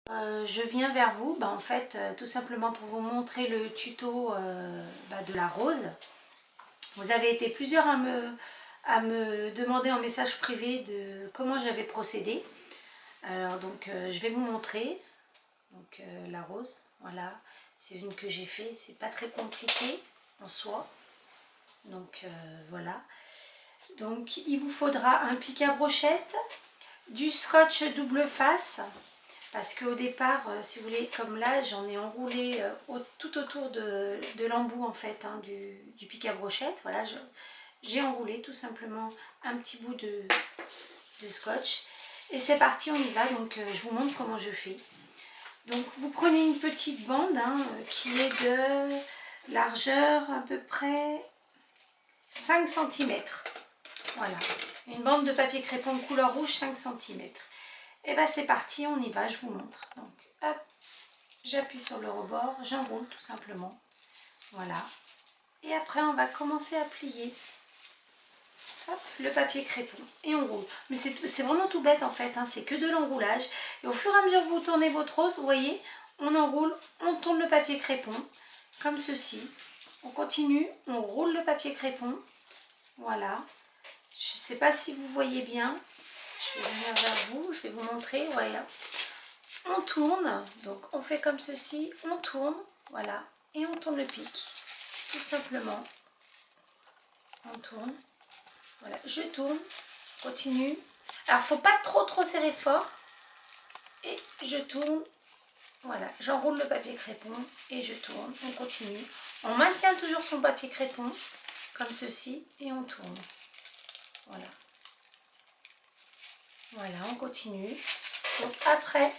Je viens vers vous en fait tout simplement pour vous montrer le tuto de la rose. Vous avez été plusieurs à me demander en message privé de comment j'avais procédé. Alors donc je vais vous montrer donc, la rose. Voilà, c'est une que j'ai fait, c'est pas très compliqué en soi. Donc voilà. Donc il vous faudra un pic à brochette, du scotch double face. Parce qu'au départ, si vous voulez, comme là, j'en ai enroulé tout autour de l'embout en fait, hein, du pic à brochette. Voilà, j'ai enroulé tout simplement un petit bout de scotch. Et c'est parti, on y va. Donc je vous montre comment je fais. Donc vous prenez une petite bande hein, qui est de largeur à peu près 5 cm. Voilà, une bande de papier crépon couleur rouge 5 cm. Et bien c'est parti, on y va, je vous montre. Donc hop, j'appuie sur le rebord, j'enroule tout simplement. Voilà. Et après on va commencer à plier. Hop, le papier crépon. Et on roule. Mais c'est vraiment tout bête en fait, hein, c'est que de l'enroulage. Et au fur et à mesure que vous tournez votre rose, vous voyez, on enroule, on tourne le papier crépon, comme ceci. On continue, on roule le papier crépon. Voilà. Je ne sais pas si vous voyez bien. Je vais venir vers vous, je vais vous montrer, voilà. On tourne, donc on fait comme ceci, on tourne, voilà, et on tourne le pic, tout simplement. On tourne, voilà, je tourne, continue. Alors, faut pas trop serrer fort, et je tourne, voilà, j'enroule le papier crépon, et je tourne, on continue. On maintient toujours son papier crépon, comme ceci, et on tourne, voilà. Voilà, on continue. Donc après,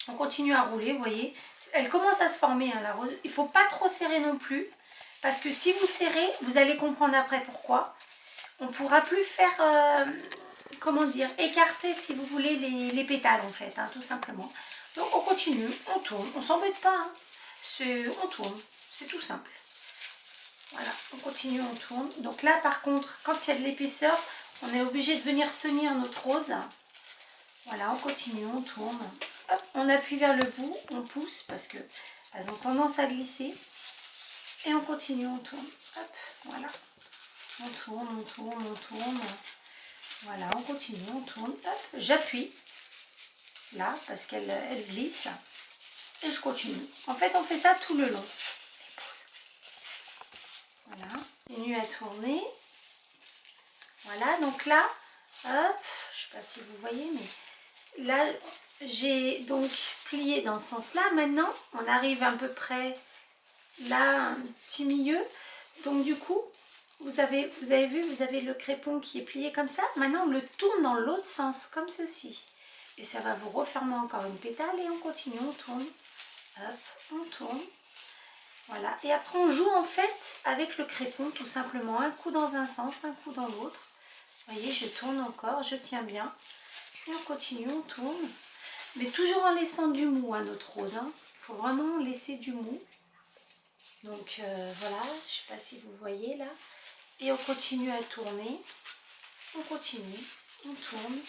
on continue à rouler, vous voyez. Elle commence à se former, hein, la rose. Il ne faut pas trop serrer non plus. Parce que si vous serrez, vous allez comprendre après pourquoi. On ne pourra plus faire, comment dire, écarter, si vous voulez, les pétales, en fait, hein, tout simplement. Donc on continue, on tourne. On ne s'embête pas. Hein. On tourne. C'est tout simple. Voilà, on continue, on tourne. Donc là, par contre, quand il y a de l'épaisseur, on est obligé de venir tenir notre rose. Voilà, on continue, on tourne. Hop, on appuie vers le bout, on pousse parce qu'elles ont tendance à glisser. Et on continue, on tourne. Hop, voilà. On tourne, on tourne, on tourne. Voilà, on continue, on tourne. Hop, j'appuie. Là, parce qu'elle glisse. Et je continue. En fait, on fait ça tout le long. Et pause. Voilà, continue à tourner. Voilà, donc là, hop, je ne sais pas si vous voyez, mais là, j'ai donc plié dans ce sens-là. Maintenant, on arrive à peu près là, un petit milieu. Donc du coup, vous avez vu, vous avez le crépon qui est plié comme ça. Maintenant, on le tourne dans l'autre sens, comme ceci. Et ça va vous refermer encore une pétale et on continue, on tourne. Hop, on tourne. Voilà. Et après, on joue en fait avec le crépon, tout simplement. Un coup dans un sens, un coup dans l'autre. Vous voyez, je tourne encore, je tiens bien. Et on continue, on tourne. Mais toujours en laissant du mou à notre rose. Hein. Il faut vraiment laisser du mou. Donc voilà, je ne sais pas si vous voyez là. Et on continue à tourner. On continue, on tourne.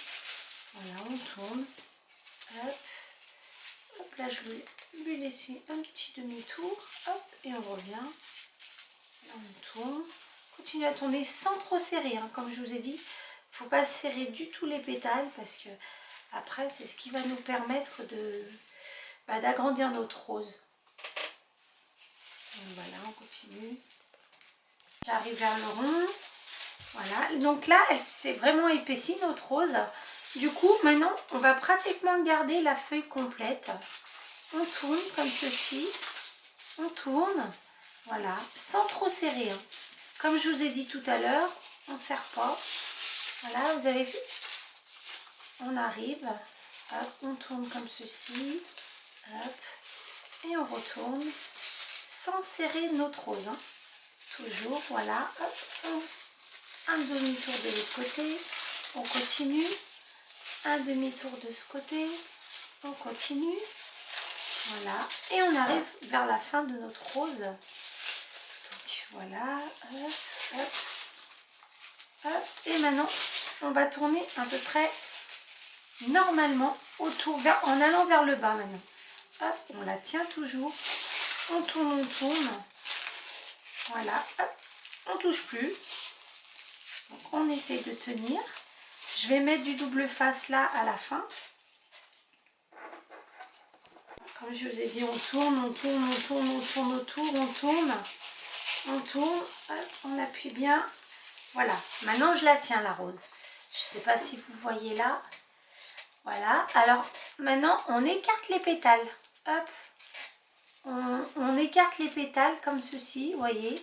Voilà, on tourne. Hop. Hop, là je vais lui laisser un petit demi-tour. Hop, et on revient. Là on tourne. Continue à tourner sans trop serrer. Hein. Comme je vous ai dit, il ne faut pas serrer du tout les pétales parce que après c'est ce qui va nous permettre d'agrandir notre rose. Donc voilà, on continue. J'arrive vers le rond. Voilà, donc là, elle s'est vraiment épaissie, notre rose. Du coup, maintenant, on va pratiquement garder la feuille complète. On tourne comme ceci. On tourne, voilà, sans trop serrer. Hein. Comme je vous ai dit tout à l'heure, on ne serre pas. Voilà, vous avez vu? On arrive, hop, on tourne comme ceci. Hop, et on retourne sans serrer notre rose. Hein. Toujours, voilà, hop, un demi-tour de l'autre côté, on continue, un demi-tour de ce côté, on continue, voilà, et on arrive vers la fin de notre rose. Donc voilà, hop, hop, hop, et maintenant on va tourner à peu près normalement autour, en allant vers le bas maintenant. Hop, on la tient toujours. On tourne. Voilà, hop, on touche plus. Donc on essaie de tenir. Je vais mettre du double face là à la fin. Comme je vous ai dit, on tourne autour, on tourne, hop, on appuie bien. Voilà, maintenant je la tiens la rose. Je ne sais pas si vous voyez là. Voilà, alors maintenant on écarte les pétales. Hop, on écarte les pétales comme ceci, vous voyez.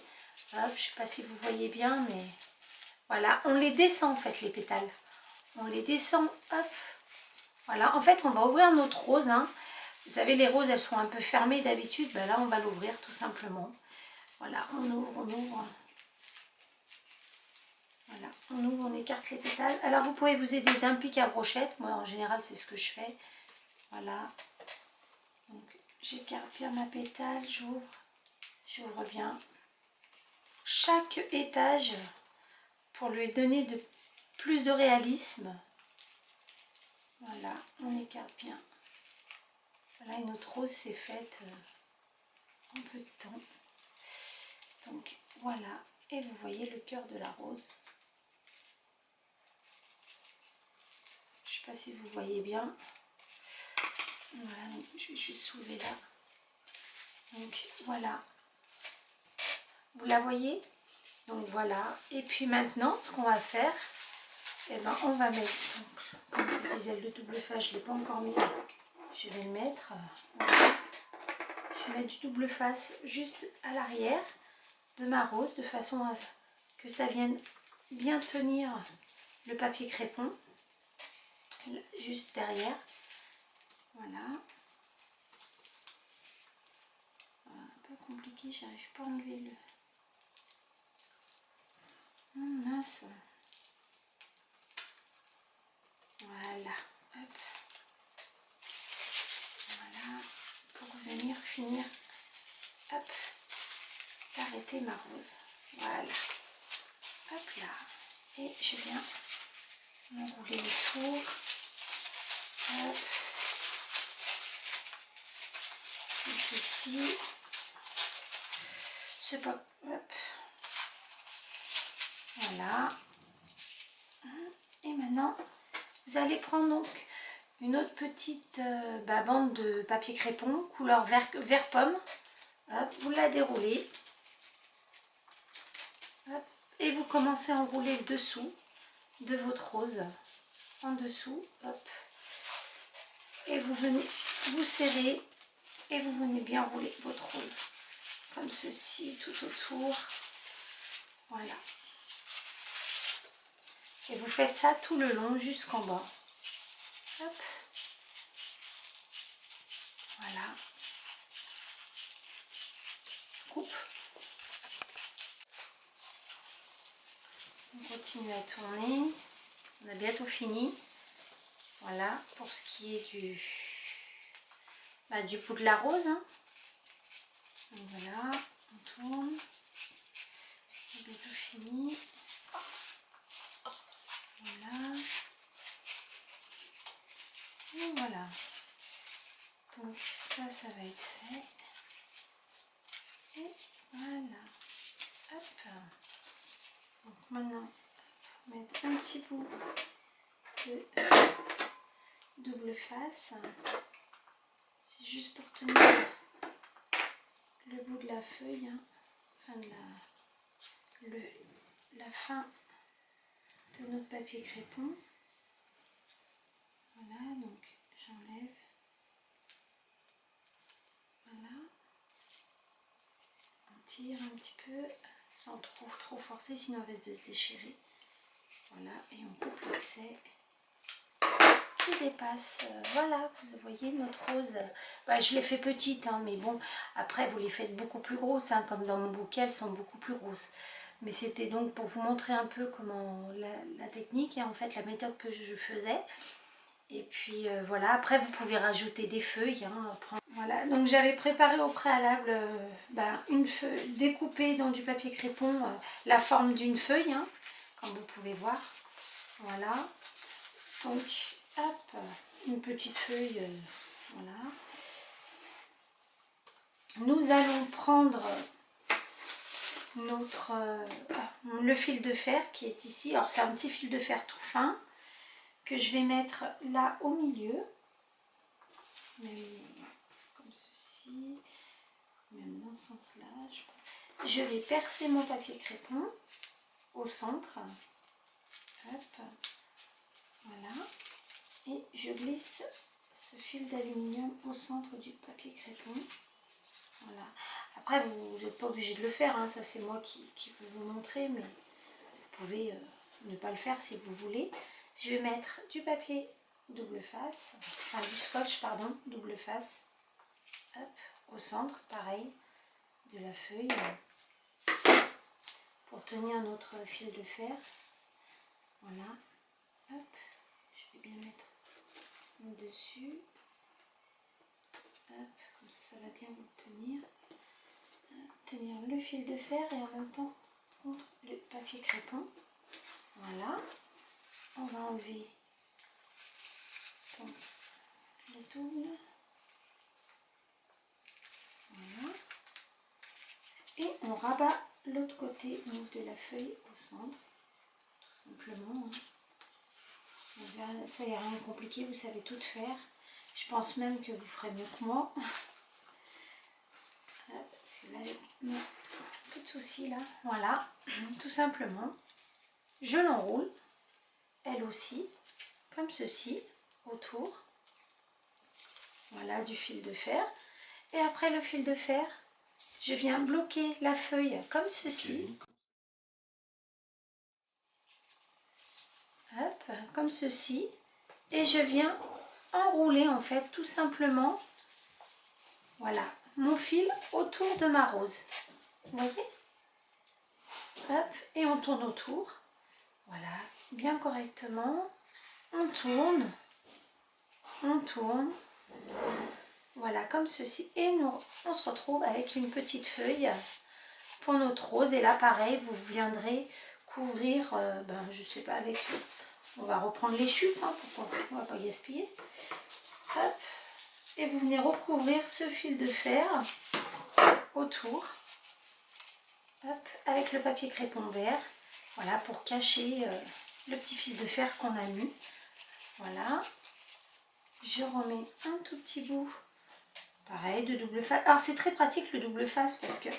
Hop, je ne sais pas si vous voyez bien, mais voilà, on les descend en fait les pétales. On les descend, hop. Voilà, en fait on va ouvrir notre rose, hein. Vous savez, les roses, elles sont un peu fermées d'habitude. Ben là, on va l'ouvrir tout simplement. Voilà, on ouvre. Voilà, on ouvre, on écarte les pétales. Alors, vous pouvez vous aider d'un pic à brochette. Moi, en général, c'est ce que je fais. Voilà. Donc, j'écarte bien ma pétale, j'ouvre bien. Chaque étage, pour lui donner plus de réalisme. Voilà, on écarte bien. Voilà, et notre rose s'est faite en peu de temps. Donc voilà, et vous voyez le cœur de la rose. Je ne sais pas si vous voyez bien. Voilà, donc je vais juste soulever là. Donc voilà, vous la voyez? Donc voilà, et puis maintenant ce qu'on va faire, eh ben, on va mettre, donc, comme je vous disais, le double face, je ne l'ai pas encore mis, je vais le mettre. Voilà. Je vais mettre du double face juste à l'arrière de ma rose, de façon à que ça vienne bien tenir le papier crépon, juste derrière. Voilà. Un peu compliqué, j'arrive pas à enlever le... Oh, mince. Voilà. Hop. Voilà. Pour venir finir, hop, d'arrêter ma rose. Voilà. Hop là. Et je viens m'enrouler autour. Hop. Et ceci. C'est pas... Hop. Voilà. Et maintenant, vous allez prendre donc une autre petite bande de papier crépon, couleur vert pomme. Hop, vous la déroulez. Hop, et vous commencez à enrouler le dessous de votre rose. En dessous, hop. Et vous venez vous serrer et vous venez bien rouler votre rose. Comme ceci, tout autour. Voilà. Et vous faites ça tout le long jusqu'en bas. Hop. Voilà. Coupe. On continue à tourner. On a bientôt fini. Voilà, pour ce qui est du bout de la rose. Hein. Donc voilà, on tourne. On a bientôt fini. Voilà. Et voilà. Donc ça va être fait. Et voilà. Hop. Donc maintenant, on va mettre un petit bout de double face. C'est juste pour tenir le bout de la feuille. Hein. Enfin de la fin de notre papier crépon. Voilà, donc j'enlève. Voilà. On tire un petit peu sans trop forcer, sinon elle risque de se déchirer. Voilà, et on coupe l'excès qui dépasse. Voilà, vous voyez notre rose. Je l'ai fait petite, hein, mais bon, après vous les faites beaucoup plus grosses, hein, comme dans mon bouquet, elles sont beaucoup plus grosses. Mais c'était donc pour vous montrer un peu comment la technique et en fait la méthode que je faisais. Et puis voilà, après vous pouvez rajouter des feuilles. Hein, voilà, donc j'avais préparé au préalable une feuille découpée dans du papier crépon, la forme d'une feuille, hein, comme vous pouvez voir. Voilà, donc Hop, une petite feuille, voilà. Nous allons prendre le fil de fer qui est ici. Alors c'est un petit fil de fer tout fin que je vais mettre là au milieu. Même comme ceci, même dans ce sens-là. Je vais percer mon papier crépon au centre. Hop, voilà. Et je glisse ce fil d'aluminium au centre du papier crépon. Voilà. Après, vous n'êtes pas obligé de le faire, hein. Ça c'est moi qui peux vous montrer, mais vous pouvez ne pas le faire si vous voulez. Je vais mettre du papier double face, enfin du scotch, pardon, double face, hop, au centre, pareil, de la feuille, pour tenir notre fil de fer. Voilà, hop, je vais bien mettre dessus, hop, comme ça va bien vous tenir. Tenir le fil de fer et en même temps contre le papier crépon. Voilà, on va enlever le double. Voilà, et on rabat l'autre côté donc, de la feuille au centre, tout simplement. Hein. Ça n'est rien de compliqué, vous savez tout faire. Je pense même que vous ferez mieux que moi. Parce que là, il y a un peu de soucis là. Voilà, tout simplement. Je l'enroule, elle aussi, comme ceci, autour. Voilà, du fil de fer. Et après le fil de fer, je viens bloquer la feuille comme ceci. Hop, comme ceci. Et je viens enrouler en fait tout simplement, voilà, mon fil autour de ma rose. Vous voyez? Hop, et on tourne autour. Voilà, bien correctement. On tourne. On tourne. Voilà, comme ceci. Et nous, on se retrouve avec une petite feuille pour notre rose. Et là, pareil, vous viendrez couvrir, je sais pas, avec... On va reprendre les chutes, hein, on va pas gaspiller. Hop. Et vous venez recouvrir ce fil de fer autour. Hop, avec le papier crépon vert. Voilà, pour cacher le petit fil de fer qu'on a mis. Voilà. Je remets un tout petit bout. Pareil, de double face. Alors c'est très pratique le double face parce que...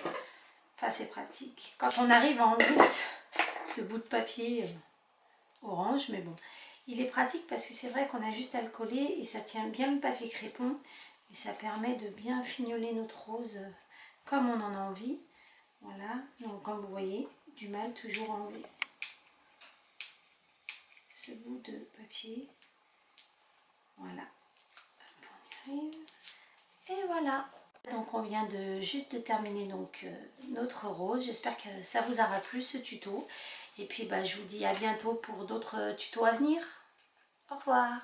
Enfin c'est pratique. Quand on arrive à enlever ce bout de papier orange, mais bon. Il est pratique parce que c'est vrai qu'on a juste à le coller et ça tient bien le papier crépon. Et ça permet de bien fignoler notre rose comme on en a envie. Voilà, donc comme vous voyez, du mal toujours à enlever ce bout de papier. Voilà, hop, on y arrive. Et voilà. Donc on vient juste de terminer donc notre rose. J'espère que ça vous aura plu ce tuto. Et puis je vous dis à bientôt pour d'autres tutos à venir. Au revoir.